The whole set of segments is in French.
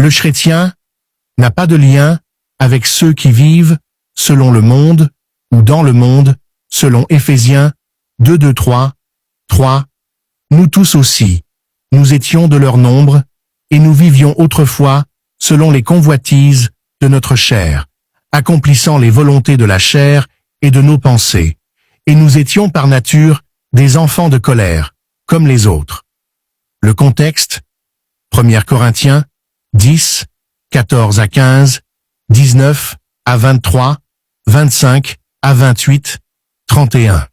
Le chrétien n'a pas de lien avec ceux qui vivent selon le monde ou dans le monde, selon Éphésiens 2:3. Nous tous aussi, nous étions de leur nombre, et nous vivions autrefois selon les convoitises de notre chair, accomplissant les volontés de la chair et de nos pensées, et nous étions par nature des enfants de colère, comme les autres. Le contexte, 1 Corinthiens 10, 14 à 15, 19 à 23, 25 à 28, 31.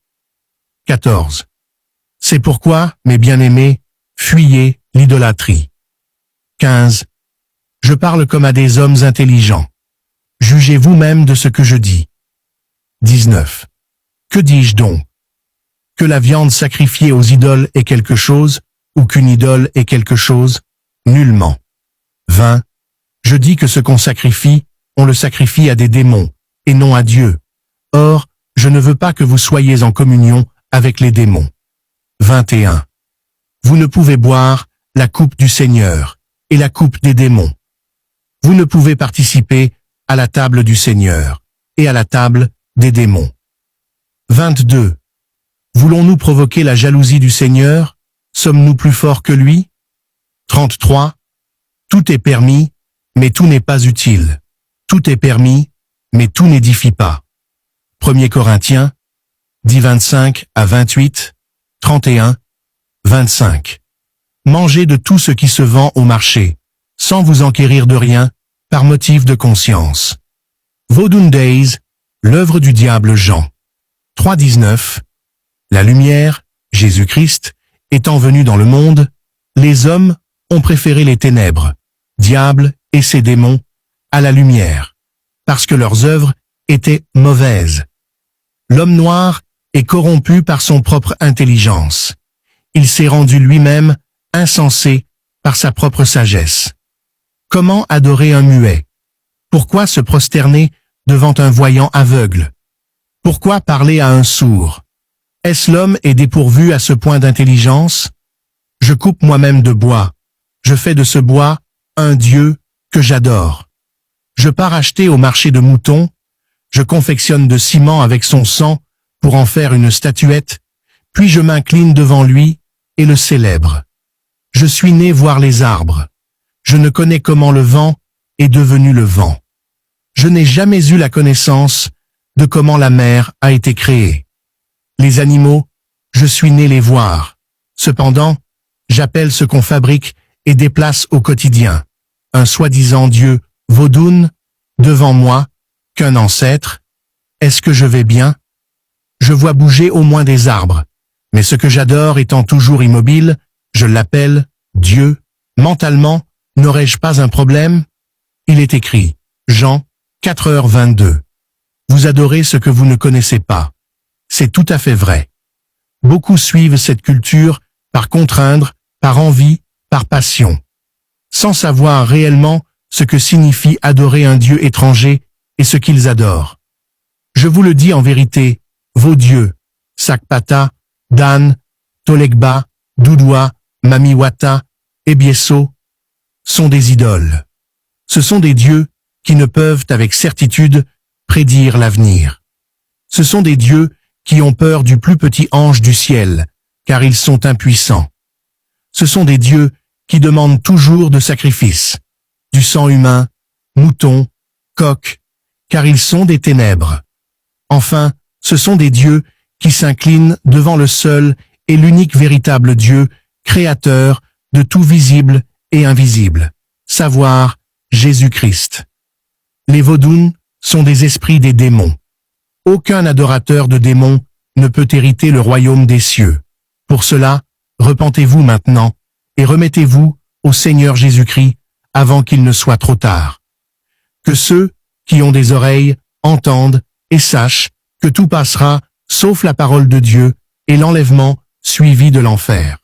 14. C'est pourquoi, mes bien-aimés, fuyez l'idolâtrie. 15. Je parle comme à des hommes intelligents. Jugez vous-même de ce que je dis. 19. Que dis-je donc? Que la viande sacrifiée aux idoles est quelque chose, ou qu'une idole est quelque chose? Nullement. 20. Je dis que ce qu'on sacrifie, on le sacrifie à des démons, et non à Dieu. Or, je ne veux pas que vous soyez en communion avec les démons. 21. Vous ne pouvez boire la coupe du Seigneur et la coupe des démons. Vous ne pouvez participer à la table du Seigneur et à la table des démons. 22. Voulons-nous provoquer la jalousie du Seigneur? Sommes-nous plus forts que lui? 33. Tout est permis, mais tout n'est pas utile. Tout est permis, mais tout n'édifie pas. 1 Corinthiens 10, 25 à 28, 31, 25. Mangez de tout ce qui se vend au marché, sans vous enquérir de rien, par motif de conscience. Vodun Days, l'œuvre du diable Jean. 3:19. La lumière, Jésus-Christ, étant venu dans le monde, les hommes ont préféré les ténèbres, diable et ses démons, à la lumière, parce que leurs œuvres étaient mauvaises. L'homme noir est corrompu par son propre intelligence. Il s'est rendu lui-même insensé par sa propre sagesse. Comment adorer un muet? Pourquoi se prosterner devant un voyant aveugle? Pourquoi parler à un sourd? Est-ce l'homme est dépourvu à ce point d'intelligence? Je coupe moi-même de bois. Je fais de ce bois un Dieu que j'adore. Je pars acheter au marché de moutons. Je confectionne de ciment avec son sang pour en faire une statuette, puis je m'incline devant lui et le célèbre. Je suis né voir les arbres. Je ne connais comment le vent est devenu le vent. Je n'ai jamais eu la connaissance de comment la mer a été créée. Les animaux, je suis né les voir. Cependant, j'appelle ce qu'on fabrique et déplace au quotidien. Un soi-disant Dieu, Vodun, devant moi, qu'un ancêtre. Est-ce que je vais bien? Je vois bouger au moins des arbres, mais ce que j'adore étant toujours immobile, je l'appelle Dieu. Mentalement, n'aurais-je pas un problème? Il est écrit, Jean 4h22. Vous adorez ce que vous ne connaissez pas. C'est tout à fait vrai. Beaucoup suivent cette culture par contraindre, par envie, par passion, sans savoir réellement ce que signifie adorer un Dieu étranger et ce qu'ils adorent. Je vous le dis en vérité, vos dieux, Sakpata, Dan, Tolegba, Doudoua, Mamiwata, Ebieso, sont des idoles. Ce sont des dieux qui ne peuvent avec certitude prédire l'avenir. Ce sont des dieux qui ont peur du plus petit ange du ciel, car ils sont impuissants. Ce sont des dieux qui demandent toujours de sacrifices, du sang humain, mouton, coq, car ils sont des ténèbres. Enfin, ce sont des dieux qui s'inclinent devant le seul et l'unique véritable Dieu, créateur de tout visible et invisible, savoir Jésus-Christ. Les Vodun sont des esprits des démons. Aucun adorateur de démons ne peut hériter le royaume des cieux. Pour cela, repentez-vous maintenant et remettez-vous au Seigneur Jésus-Christ avant qu'il ne soit trop tard. Que ceux qui ont des oreilles entendent et sachent que tout passera sauf la parole de Dieu et l'enlèvement suivi de l'enfer.